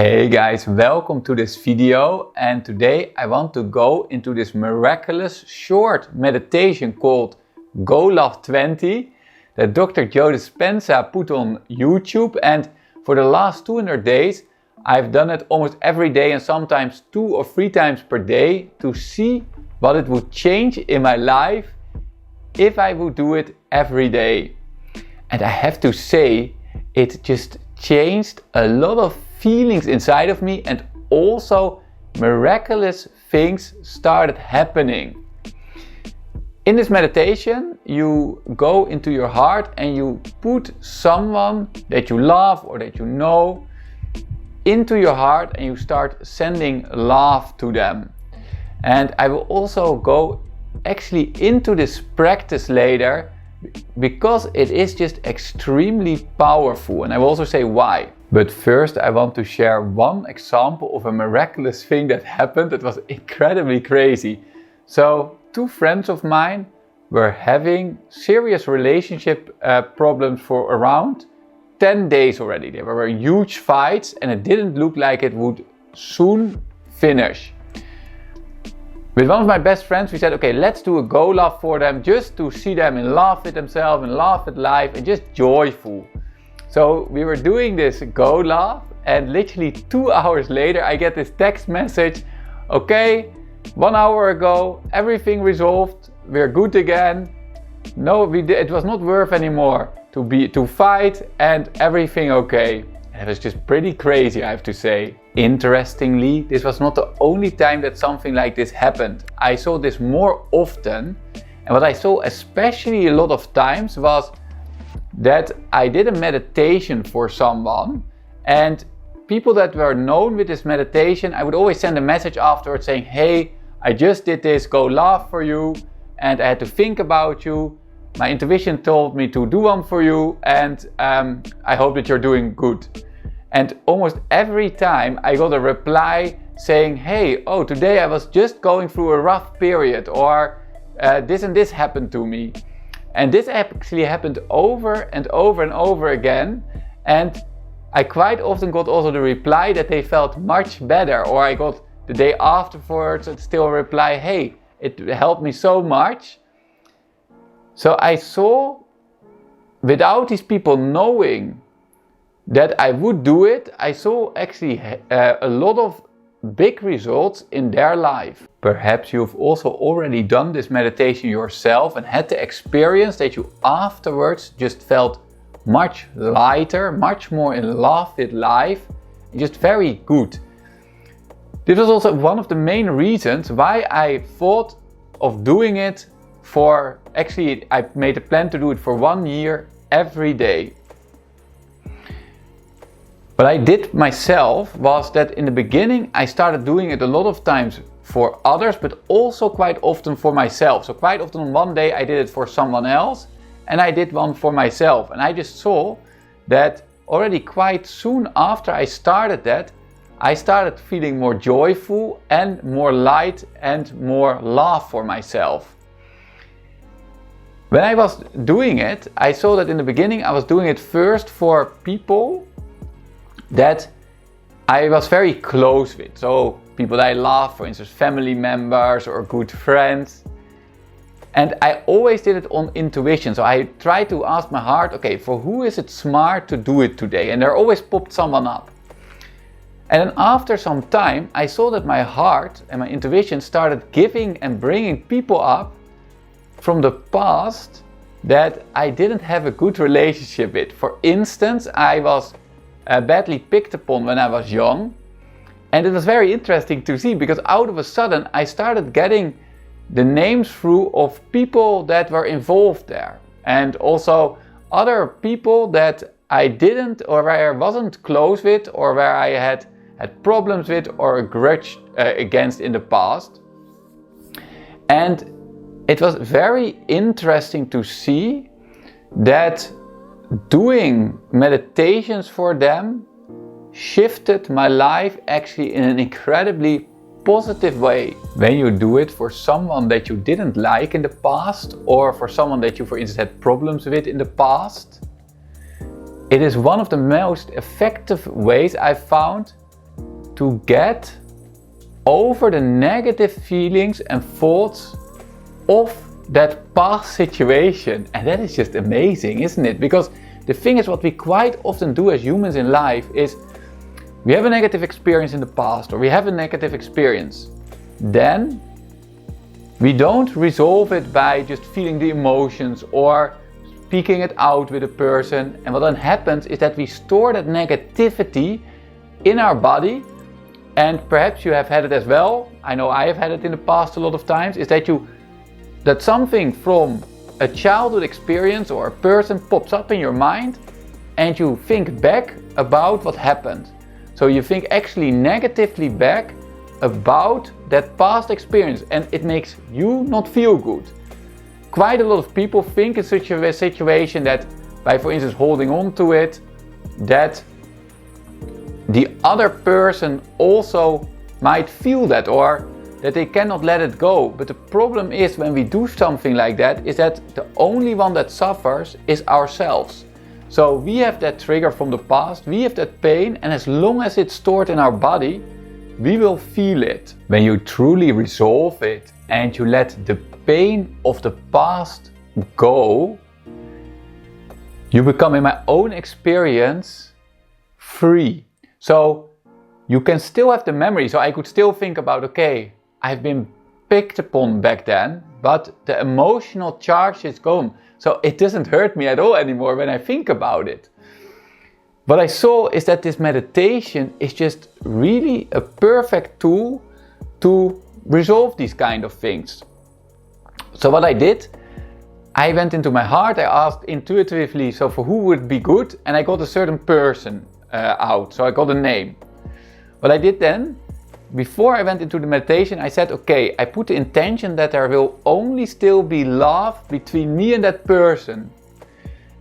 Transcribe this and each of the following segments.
Hey guys, welcome to this video, and today I want to go into this miraculous short meditation called GOLOV-20 that Dr. Joe Dispenza put on YouTube, and for the last 200 days I've done it almost every day and sometimes 2 or 3 times per day to see what it would change in my life if I would do it every day. And I have to say, it just changed a lot of feelings inside of me, and also miraculous things started happening. In this meditation, you go into your heart and you put someone that you love or that you know into your heart, and you start sending love to them. And I will also go actually into this practice later, because it is just extremely powerful, and I will also say why. But first I want to share one example of a miraculous thing that happened that was incredibly crazy. So 2 friends of mine were having serious relationship problems for around 10 days already. There were huge fights and it didn't look like it would soon finish. With one of my best friends we said, okay, let's do a GOLOV for them, just to see them in love with themselves and love with life and just joyful. So we were doing this GOLOV, and literally 2 hours later I get this text message, okay, 1 hour ago everything resolved, we're good again. No, it was not worth anymore to fight, and everything okay. It was just pretty crazy, I have to say. Interestingly, this was not the only time that something like this happened. I saw this more often, and what I saw especially a lot of times was that I did a meditation for someone, and people that were known with this meditation, I would always send a message afterwards saying, hey, I just did this GOLOV for you, and I had to think about you. My intuition told me to do one for you, and I hope that you're doing good. And almost every time I got a reply saying, hey, oh, today I was just going through a rough period, or this and this happened to me. And this actually happened over and over and over again. And I quite often got also the reply that they felt much better, or I got the day afterwards still a reply, hey, it helped me so much. So I saw, without these people knowing that I would do it, I saw actually a lot of big results in their life. Perhaps you've also already done this meditation yourself and had the experience that you afterwards just felt much lighter, much more in love with life, and just very good. This was also one of the main reasons why I thought of doing it for, actually I made a plan to do it for 1 year every day. What I did myself was that in the beginning I started doing it a lot of times for others, but also quite often for myself. So quite often one day I did it for someone else and I did one for myself. And I just saw that already quite soon after I started that, I started feeling more joyful and more light and more love for myself. When I was doing it, I saw that in the beginning I was doing it first for people that I was very close with. So people that I love, for instance, family members or good friends. And I always did it on intuition. So I tried to ask my heart, okay, for who is it smart to do it today? And there always popped someone up. And then after some time, I saw that my heart and my intuition started giving and bringing people up from the past that I didn't have a good relationship with. For instance, I was badly picked upon when I was young, and it was very interesting to see, because out of a sudden I started getting the names through of people that were involved there, and also other people that I didn't, or where I wasn't close with, or where I had problems with or a grudge against in the past. And it was very interesting to see that doing meditations for them shifted my life actually in an incredibly positive way. When you do it for someone that you didn't like in the past, or for someone that you, for instance, had problems with in the past, it is one of the most effective ways I've found to get over the negative feelings and thoughts of that past situation. And that is just amazing, isn't it? Because the thing is, what we quite often do as humans in life is we have a negative experience in the past, or we have a negative experience. Then we don't resolve it by just feeling the emotions or speaking it out with a person. And what then happens is that we store that negativity in our body. And perhaps you have had it as well. I know I have had it in the past a lot of times. Is that something from a childhood experience or a person pops up in your mind, and you think back about what happened. So you think actually negatively back about that past experience, and it makes you not feel good. Quite a lot of people think in such a situation that by, for instance, holding on to it, that the other person also might feel that, or that they cannot let it go. But the problem is, when we do something like that, is that the only one that suffers is ourselves. So we have that trigger from the past, we have that pain, and as long as it's stored in our body, we will feel it. When you truly resolve it and you let the pain of the past go, you become, in my own experience, free. So you can still have the memory. So I could still think about, okay, I've been picked upon back then, but the emotional charge is gone. So it doesn't hurt me at all anymore when I think about it. What I saw is that this meditation is just really a perfect tool to resolve these kind of things. So what I did, I went into my heart, I asked intuitively, so for who would be good, and I got a certain person out, so I got a name. What I did then, before I went into the meditation, I said, okay, I put the intention that there will only still be love between me and that person.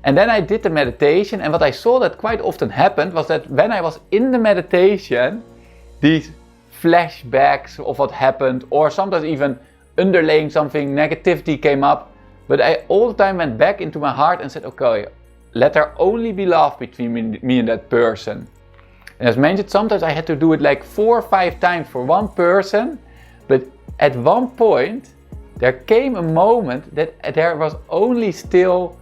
And then I did the meditation, and what I saw that quite often happened was that when I was in the meditation, these flashbacks of what happened, or sometimes even underlaying something, negativity came up, but I all the time went back into my heart and said, okay, let there only be love between me and that person. And as mentioned, sometimes I had to do it like 4 or 5 times for one person, but at one point there came a moment that there was only still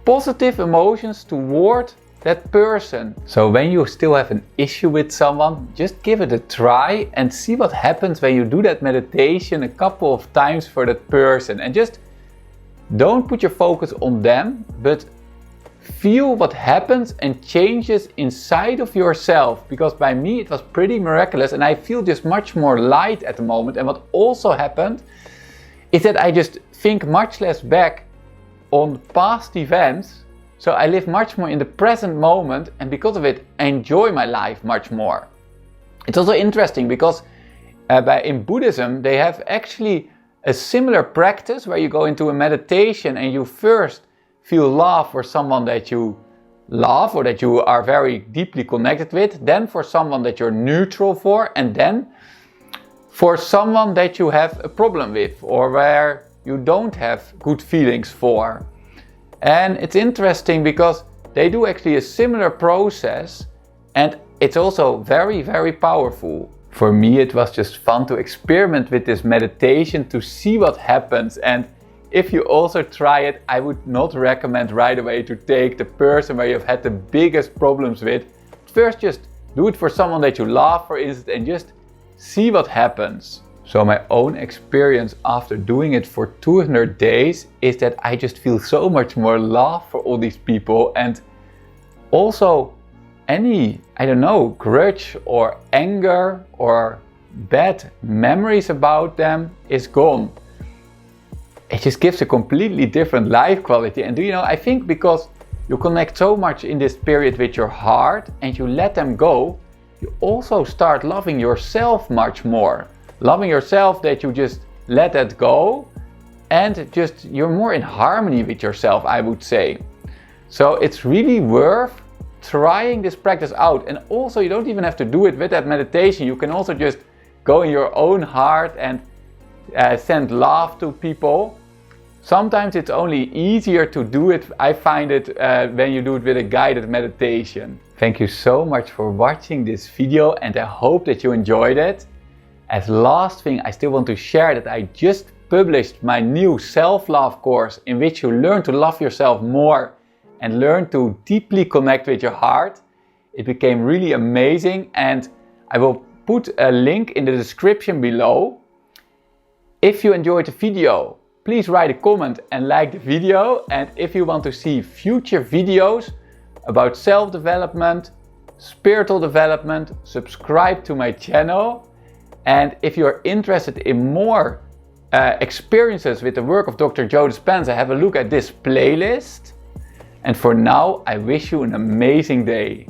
positive emotions toward that person. So when you still have an issue with someone, just give it a try and see what happens when you do that meditation a couple of times for that person. And just don't put your focus on them, but feel what happens and changes inside of yourself. Because by me it was pretty miraculous, and I feel just much more light at the moment. And what also happened is that I just think much less back on past events, so I live much more in the present moment, and because of it I enjoy my life much more. It's also interesting because in Buddhism they have actually a similar practice where you go into a meditation and you first feel love for someone that you love or that you are very deeply connected with, then for someone that you're neutral for, and then for someone that you have a problem with or where you don't have good feelings for. And it's interesting because they do actually a similar process, and it's also very, very powerful. For me it was just fun to experiment with this meditation to see what happens. And if you also try it, I would not recommend right away to take the person where you've had the biggest problems with. First just do it for someone that you love, for instance, and just see what happens. So my own experience after doing it for 200 days is that I just feel so much more love for all these people, and also any, I don't know, grudge or anger or bad memories about them is gone. It just gives a completely different life quality. And I think because you connect so much in this period with your heart and you let them go, you also start loving yourself much more. Loving yourself, that you just let that go, and just you're more in harmony with yourself, I would say. So it's really worth trying this practice out. And also you don't even have to do it with that meditation. You can also just go in your own heart and send love to people. Sometimes it's only easier to do it, I find it, when you do it with a guided meditation. Thank you so much for watching this video, and I hope that you enjoyed it. As last thing, I still want to share that I just published my new self-love course, in which you learn to love yourself more and learn to deeply connect with your heart. It became really amazing, and I will put a link in the description below. If you enjoyed the video, please write a comment and like the video. And if you want to see future videos about self-development, spiritual development, subscribe to my channel. And if you're interested in more experiences with the work of Dr. Joe Dispenza, have a look at this playlist. And for now, I wish you an amazing day.